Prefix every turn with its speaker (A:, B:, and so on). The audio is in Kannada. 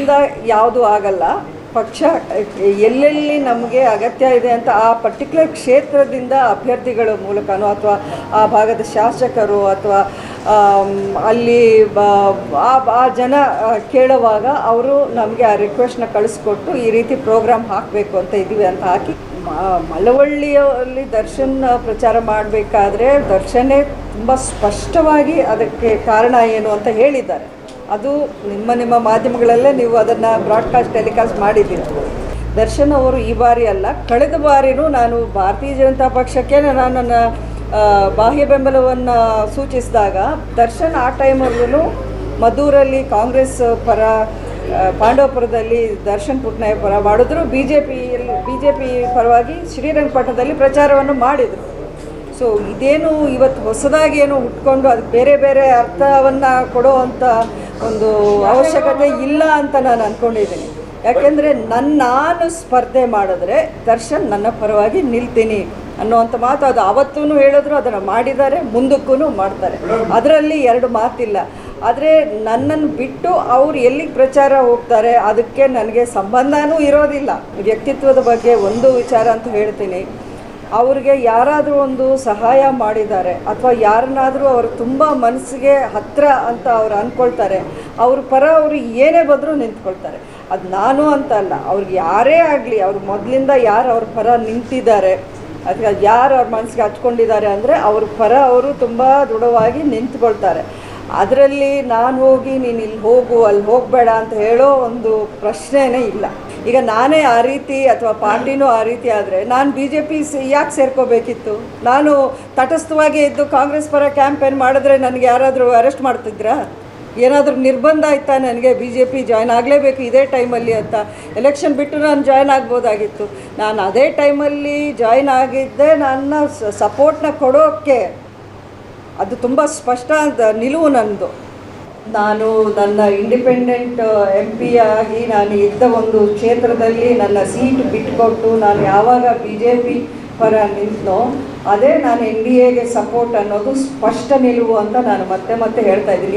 A: ನನ್ನಿಂದ ಯಾವುದು ಆಗಲ್ಲ. ಪಕ್ಷ ಎಲ್ಲೆಲ್ಲಿ ನಮಗೆ ಅಗತ್ಯ ಇದೆ ಅಂತ ಆ ಪರ್ಟಿಕ್ಯುಲರ್ ಕ್ಷೇತ್ರದಿಂದ ಅಭ್ಯರ್ಥಿಗಳ ಮೂಲಕನೋ ಅಥವಾ ಆ ಭಾಗದ ಶಾಸಕರು ಅಥವಾ ಅಲ್ಲಿ ಆ ಜನ ಕೇಳುವಾಗ ಅವರು ನಮಗೆ ಆ ರಿಕ್ವೆಸ್ಟ್ನ ಕಳಿಸ್ಕೊಟ್ಟು ಈ ರೀತಿ ಪ್ರೋಗ್ರಾಮ್ ಹಾಕಬೇಕು ಅಂತ ಇದ್ದೀವಿ ಅಂತ ಹಾಕಿ ಮಳವಳ್ಳಿಯಲ್ಲಿ ದರ್ಶನ್ ಪ್ರಚಾರ ಮಾಡಬೇಕಾದ್ರೆ ದರ್ಶನೇ ತುಂಬ ಸ್ಪಷ್ಟವಾಗಿ ಅದಕ್ಕೆ ಕಾರಣ ಏನು ಅಂತ ಹೇಳಿದ್ದಾರೆ. ಅದು ನಿಮ್ಮ ಮಾಧ್ಯಮಗಳಲ್ಲೇ ನೀವು ಅದನ್ನು ಬ್ರಾಡ್ಕಾಸ್ಟ್ ಟೆಲಿಕಾಸ್ಟ್ ಮಾಡಿದ್ದೀರಿ. ದರ್ಶನ್ ಅವರು ಈ ಬಾರಿ ಅಲ್ಲ, ಕಳೆದ ಬಾರಿನೂ ನಾನು ಭಾರತೀಯ ಜನತಾ ಪಕ್ಷಕ್ಕೆ ನನ್ನ ಬಾಹ್ಯ ಬೆಂಬಲವನ್ನು ಸೂಚಿಸಿದಾಗ ದರ್ಶನ್ ಆ ಟೈಮಲ್ಲೂ ಮದ್ದೂರಲ್ಲಿ ಕಾಂಗ್ರೆಸ್ ಪರ, ಪಾಂಡವಪುರದಲ್ಲಿ ದರ್ಶನ್ ಪುಟ್ನಾಯಕ್ ಪರ ಮಾಡಿದ್ರು, ಬಿ ಜೆ ಪಿ ಪರವಾಗಿ ಶ್ರೀರಂಗಪಟ್ಟಣದಲ್ಲಿ ಪ್ರಚಾರವನ್ನು ಮಾಡಿದರು. ಸೊ ಇದೇನು ಇವತ್ತು ಹೊಸದಾಗಿ ಏನು ಹುಟ್ಕೊಂಡು ಅದಕ್ಕೆ ಬೇರೆ ಬೇರೆ ಅರ್ಥವನ್ನು ಕೊಡೋ ಅಂಥ ಒಂದು ಅವಶ್ಯಕತೆ ಇಲ್ಲ ಅಂತ ನಾನು ಅಂದ್ಕೊಂಡಿದ್ದೀನಿ. ಯಾಕೆಂದರೆ ನಾನು ಸ್ಪರ್ಧೆ ಮಾಡಿದ್ರೆ ದರ್ಶನ್ ನನ್ನ ಪರವಾಗಿ ನಿಲ್ತೀನಿ ಅನ್ನೋವಂಥ ಮಾತು ಅದು ಅವತ್ತೂ ಹೇಳಿದ್ರು, ಅದನ್ನು ಮಾಡಿದ್ದಾರೆ, ಮುಂದಕ್ಕೂ ಮಾಡ್ತಾರೆ, ಅದರಲ್ಲಿ ಎರಡು ಮಾತಿಲ್ಲ. ಆದರೆ ನನ್ನನ್ನು ಬಿಟ್ಟು ಅವ್ರು ಎಲ್ಲಿಗೆ ಪ್ರಚಾರ ಹೋಗ್ತಾರೆ ಅದಕ್ಕೆ ನನಗೆ ಸಂಬಂಧನೂ ಇರೋದಿಲ್ಲ. ವ್ಯಕ್ತಿತ್ವದ ಬಗ್ಗೆ ಒಂದು ವಿಚಾರ ಅಂತ ಹೇಳ್ತೀನಿ, ಅವ್ರಿಗೆ ಯಾರಾದರೂ ಒಂದು ಸಹಾಯ ಮಾಡಿದ್ದಾರೆ ಅಥವಾ ಯಾರನ್ನಾದರೂ ಅವರು ತುಂಬ ಮನಸ್ಸಿಗೆ ಹತ್ತಿರ ಅಂತ ಅವ್ರು ಅಂದ್ಕೊಳ್ತಾರೆ, ಅವ್ರ ಪರ ಅವರು ಏನೇ ಬಂದರೂ ನಿಂತ್ಕೊಳ್ತಾರೆ. ಅದು ನಾನು ಅಂತ ಅಲ್ಲ, ಅವ್ರಿಗೆ ಯಾರೇ ಆಗಲಿ, ಅವ್ರು ಮೊದಲಿಂದ ಯಾರು ಅವ್ರ ಪರ ನಿಂತಿದ್ದಾರೆ ಅಥವಾ ಯಾರು ಅವ್ರ ಮನಸ್ಸಿಗೆ ಹಚ್ಕೊಂಡಿದ್ದಾರೆ ಅಂದರೆ ಅವ್ರ ಪರ ಅವರು ತುಂಬ ದೃಢವಾಗಿ ನಿಂತ್ಕೊಳ್ತಾರೆ. ಅದರಲ್ಲಿ ನಾನು ಹೋಗಿ ನೀನು ಇಲ್ಲಿ ಹೋಗು ಅಲ್ಲಿ ಹೋಗಬೇಡ ಅಂತ ಹೇಳೋ ಒಂದು ಪ್ರಶ್ನೆನೇ ಇಲ್ಲ. ಈಗ ನಾನೇ ಆ ರೀತಿ ಅಥವಾ ಪಾರ್ಟಿನೂ ಆ ರೀತಿ ಆದರೆ ನಾನು ಬಿ ಜೆ ಪಿ ಯಾಕೆ ಸೇರ್ಕೋಬೇಕಿತ್ತು? ನಾನು ತಟಸ್ಥವಾಗಿ ಇದ್ದು ಕಾಂಗ್ರೆಸ್ ಪರ ಕ್ಯಾಂಪೇನ್ ಮಾಡಿದ್ರೆ ನನಗೆ ಯಾರಾದರೂ ಅರೆಸ್ಟ್ ಮಾಡ್ತಿದ್ರಾ? ಏನಾದರೂ ನಿರ್ಬಂಧ ಆಯ್ತಾ ನನಗೆ ಬಿ ಜೆ ಪಿ ಜಾಯ್ನ್ ಆಗಲೇಬೇಕು ಇದೇ ಟೈಮಲ್ಲಿ ಅಂತ? ಎಲೆಕ್ಷನ್ ಬಿಟ್ಟು ನಾನು ಜಾಯ್ನ್ ಆಗ್ಬೋದಾಗಿತ್ತು. ನಾನು ಅದೇ ಟೈಮಲ್ಲಿ ಜಾಯ್ನ್ ಆಗಿದ್ದೆ ನನ್ನ ಸಪೋರ್ಟ್ನ ಕೊಡೋಕ್ಕೆ. ಅದು ತುಂಬ ಸ್ಪಷ್ಟ ಅಂತ ನಿಲುವು ನನ್ನದು. ನಾನು ನನ್ನ ಇಂಡಿಪೆಂಡೆಂಟ್ ಎಂ ಪಿ ಆಗಿ ನಾನು ಇದ್ದ ಒಂದು ಕ್ಷೇತ್ರದಲ್ಲಿ ನನ್ನ ಸೀಟ್ ಬಿಟ್ಟುಕೊಟ್ಟು ನಾನು ಯಾವಾಗ ಬಿ ಜೆ ಪಿ ಪರ ನಿಂತನೋ ಅದೇ ನಾನು ಎನ್ ಡಿ ಎಗೆ ಸಪೋರ್ಟ್ ಅನ್ನೋದು ಸ್ಪಷ್ಟ ನಿಲುವು ಅಂತ ನಾನು ಮತ್ತೆ ಹೇಳ್ತಾ ಇದ್ದೀನಿ.